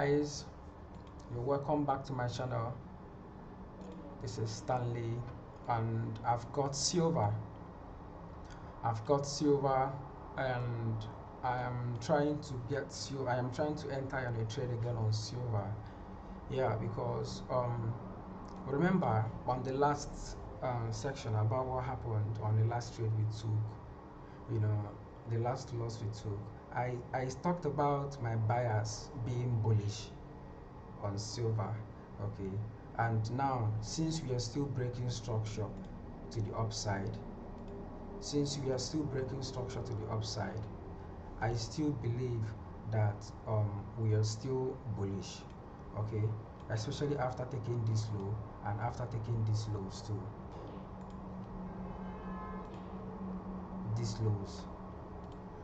guys, you're welcome back to my channel. This is Stanley and I've got silver and I am trying to get silver. I am trying to enter on a trade again on silver. Yeah, because remember on the last section about what happened on the last trade we took, you know, the last loss we took, I talked about my bias being bullish on silver. Okay, and now since we are still breaking structure to the upside, I still believe that we are still bullish. Okay, especially after taking this low and after taking these lows too, these lows.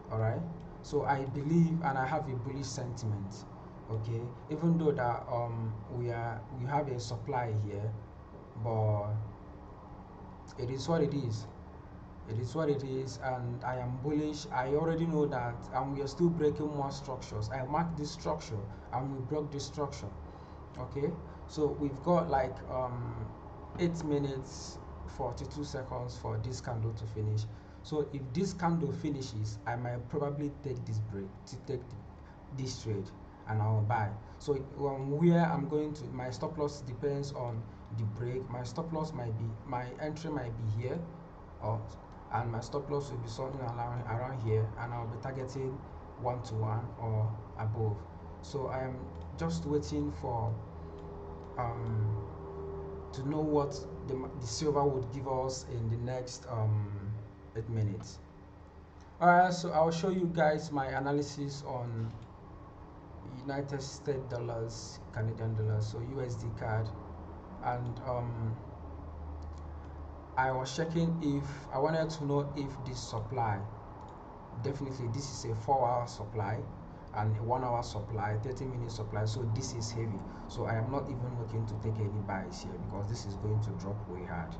All right, so I believe and I have a bullish sentiment. Okay, even though that we have a supply here, but it is what it is. It is what it is, and I am bullish. I already know that, and we are still breaking more structures. I marked this structure and we broke this structure. Okay, so we've got like 8 minutes 42 seconds for this candle to finish. So if this candle finishes, I might probably take this break to take this trade and I'll buy. So where I'm going to, my stop loss depends on the break. My stop loss might be, my entry might be here, or and my stop loss will be something around here, and I'll be targeting 1-to-1 or above. So I am just waiting for to know what the silver would give us in the next 8 minutes. Alright, so I'll show you guys my analysis on United States dollars, Canadian dollars, so USD card, and I was checking if I wanted to know if this supply, definitely this is a 4-hour supply and a 1-hour supply, 30-minute supply, so this is heavy. So I am not even looking to take any buys here because this is going to drop way hard.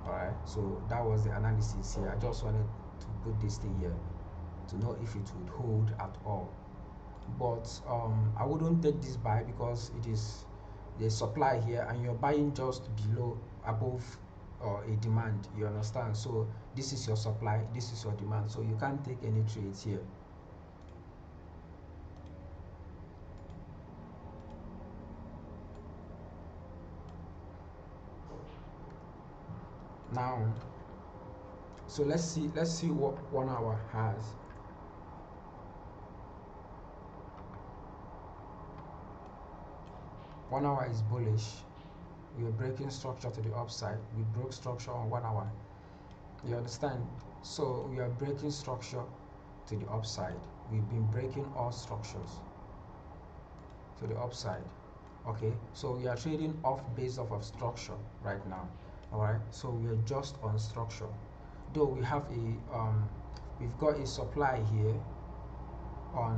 All right, so that was the analysis here. I just wanted to put this thing here to know if it would hold at all, but I wouldn't take this buy because it is the supply here and you're buying just below, above a demand, you understand? So this is your supply, this is your demand, so you can't take any trades here. Now, so let's see what 1 hour has. 1 hour is bullish. We are breaking structure to the upside. We broke structure on 1 hour, you understand? So we are breaking structure to the upside. We've been breaking all structures to the upside. Okay, so we are trading off base of structure right now. All right, so we are just on structure, though we have a we've got a supply here on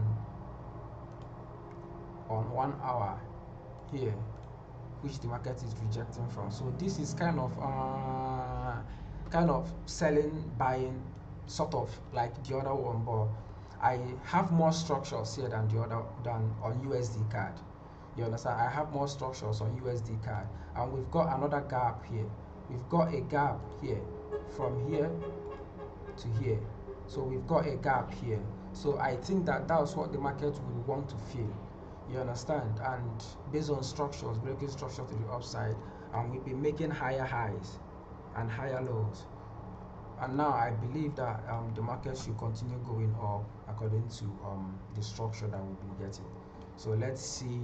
1 hour here, which the market is rejecting from. So this is kind of selling, buying, sort of like the other one, but I have more structures here than on USD card. You understand? I have more structures on USD card, and we've got another gap here. We've got a gap here from here to here. So we've got a gap here. So I think that that's what the market would want to feel. You understand? And based on structures, breaking structure to the upside, and we've been making higher highs and higher lows. And now I believe that the market should continue going up according to the structure that we've been getting. So let's see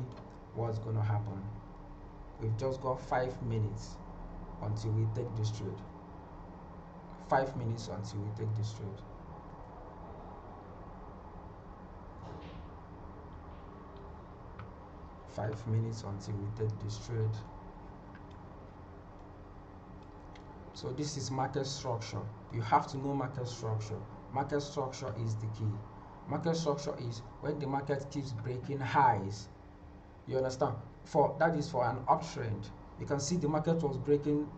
what's going to happen. We've just got 5 minutes until we take this trade. 5 minutes until we take this trade. Five minutes until we take this trade. So this is market structure. You have to know market structure. Market structure is the key. Market structure is when the market keeps breaking highs. You understand? That is for an uptrend. You can see the market was breaking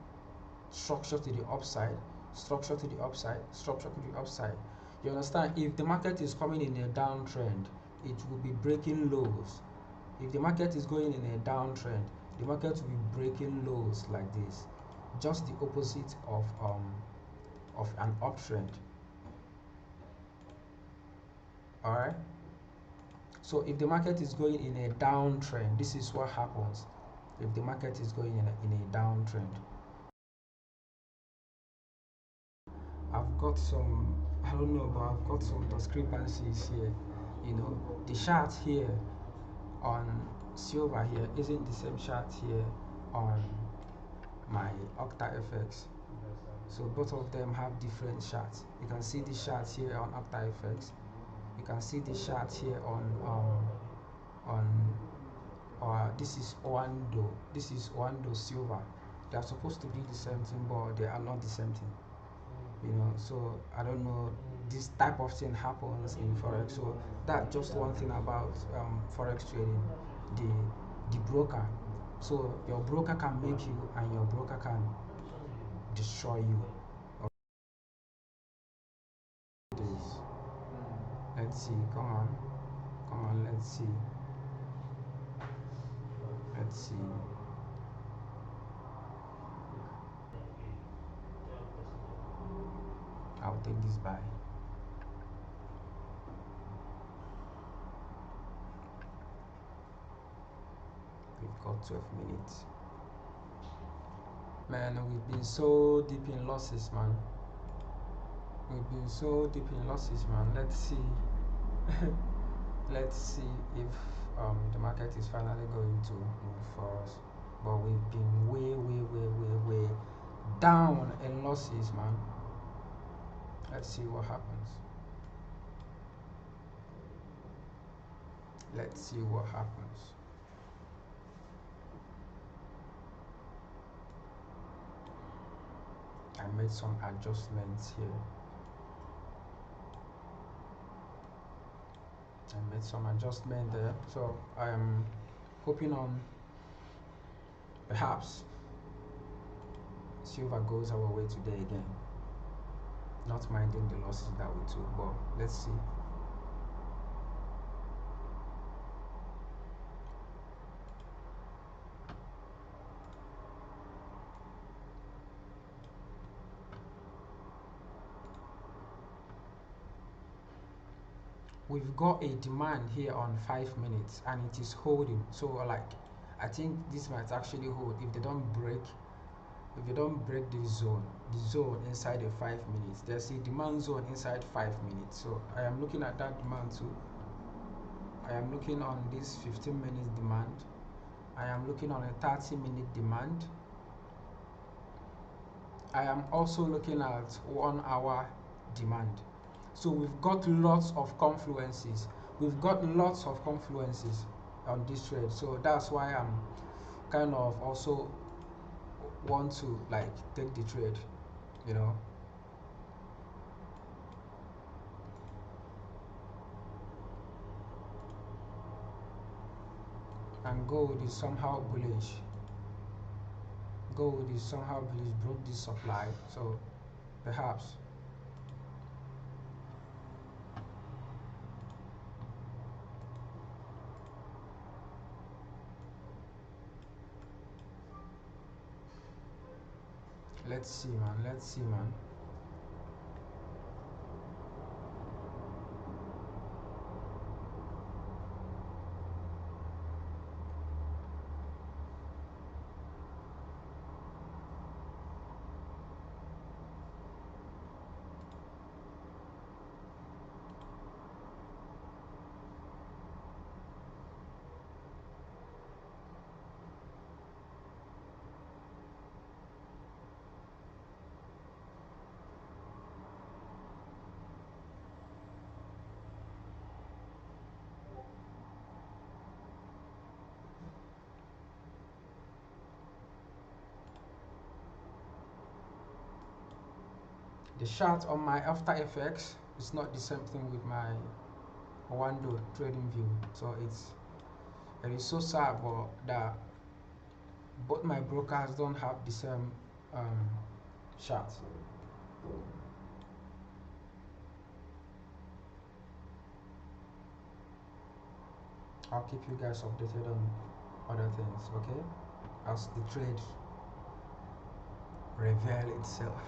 structure to the upside, structure to the upside, structure to the upside. You understand? If the market is coming in a downtrend, it will be breaking lows. if the market is going in a downtrend, the market will be breaking lows like this, just the opposite of an uptrend. All right. So if the market is going in a downtrend, this is what happens. If the market is going in a downtrend, I've got some, I don't know, but I've got some discrepancies here. You know, the chart here on silver here isn't the same chart here on my OctaFX. So both of them have different charts. You can see the chart here on OctaFX. You can see the chart here on this is Oando. This is Oando silver. They are supposed to be the same thing, but they are not the same thing. You know, so I don't know, this type of thing happens in forex. So that's just one thing about forex trading. The broker, so your broker can make you and your broker can destroy you. This, let's see, come on, let's see, let's see. I'll take this by. We've got 12 minutes. Man, we've been so deep in losses, man. We've been so deep in losses, man. Let's see. Let's see if the market is finally going to move for us. But we've been way down in losses, man. Let's see what happens. Let's see what happens. I made some adjustments here. I made some adjustment there, so I am hoping on perhaps silver goes our way today again. Not minding the losses that we took, but let's see. We've got a demand here on 5 minutes and it is holding, so like I think this might actually hold if they don't break the zone inside the 5 minutes. There's a demand zone inside 5 minutes, so I am looking at that demand too. I am looking on this 15 minutes demand. I am looking on a 30-minute demand. I am also looking at 1 hour demand. So we've got lots of confluences. We've got lots of confluences on this trade. So that's why I'm kind of also want to like take the trade, you know. And gold is somehow bullish. Gold is somehow bullish, broke this supply. So perhaps let's see, man. Let's see, man. The chart on my After Effects is not the same thing with my Wando trading view. So it is so sad, but that both my brokers don't have the same chart. I'll keep you guys updated on other things, okay? As the trade reveal itself.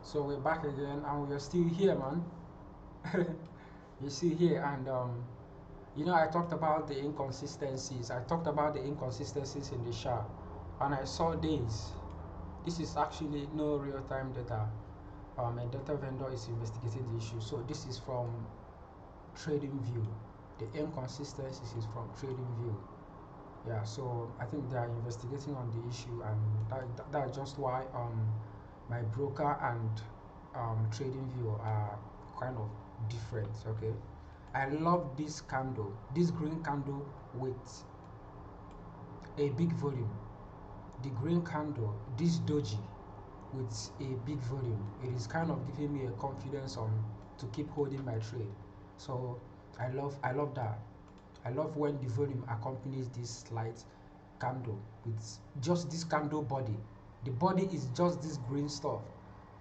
So we're back again, and we're still here, man. You're still here, and I talked about the inconsistencies. I talked about the inconsistencies in the chart, and I saw this. This is actually no real-time data. A data vendor is investigating the issue. So this is from trading view. The inconsistencies is from trading view. Yeah, so I think they are investigating on the issue, and that's just why my broker and trading view are kind of different. Okay, I love this candle, this green candle with a big volume. The green candle, this doji with a big volume, it is kind of giving me a confidence on to keep holding my trade. So I love that. I love when the volume accompanies this light candle with just this candle body. The body is just this green stuff,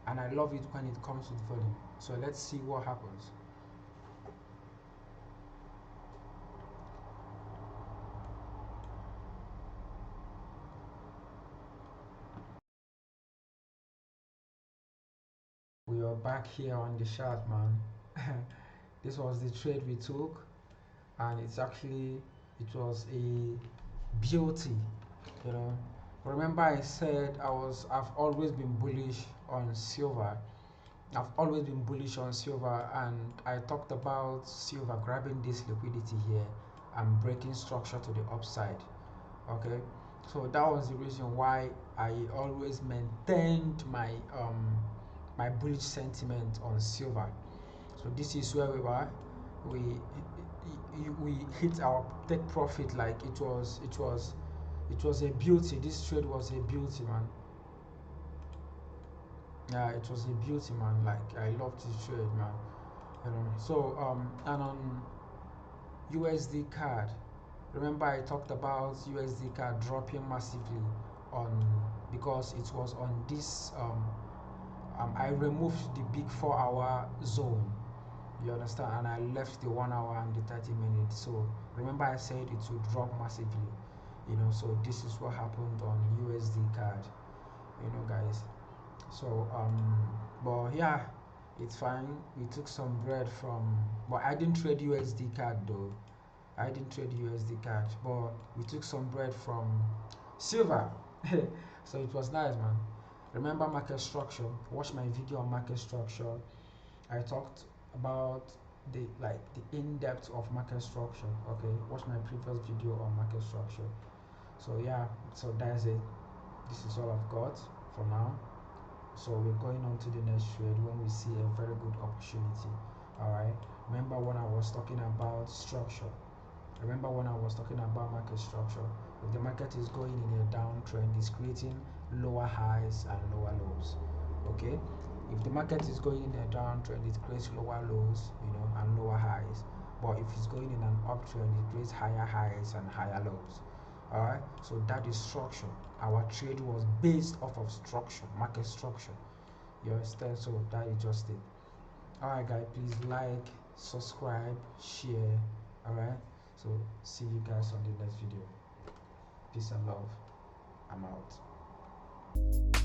and I love it when it comes with volume. So let's see what happens. We are back here on the chart, man. This was the trade we took, and it was a beauty, you know. Remember I said I've always been bullish on silver. I've always been bullish on silver, and I talked about silver grabbing this liquidity here and breaking structure to the upside. Okay, so that was the reason why I always maintained my bullish sentiment on silver. So this is where we were. We hit our take profit like it was a beauty. This trade was a beauty, man. Yeah, it was a beauty, man. Like I loved this trade, man. So and on USD card, remember I talked about USD card dropping massively on because it was on this I removed the big 4 hour zone, you understand, and I left the 1 hour and the 30 minutes. So remember I said it would drop massively, so this is what happened on USD card, guys. So but yeah, it's fine. We took some bread from, but I didn't trade USD card though. I didn't trade USD card, but we took some bread from silver. So it was nice, man. Remember market structure? Watch my video on market structure. I talked about the in-depth of market structure. Okay, watch my previous video on market structure. So yeah, so that's it. This is all I've got for now. So we're going on to the next trade when we see a very good opportunity. All right. Remember when I was talking about structure? Remember when I was talking about market structure? If the market is going in a downtrend, it's creating lower highs and lower lows. Okay? If the market is going in a downtrend, it creates lower lows, and lower highs. But if it's going in an uptrend, it creates higher highs and higher lows. Alright? So that is structure. Our trade was based off of structure, market structure. You understand? So that is just it. Alright guys, please like, subscribe, share. Alright? So see you guys on the next video. Peace and love. I'm out.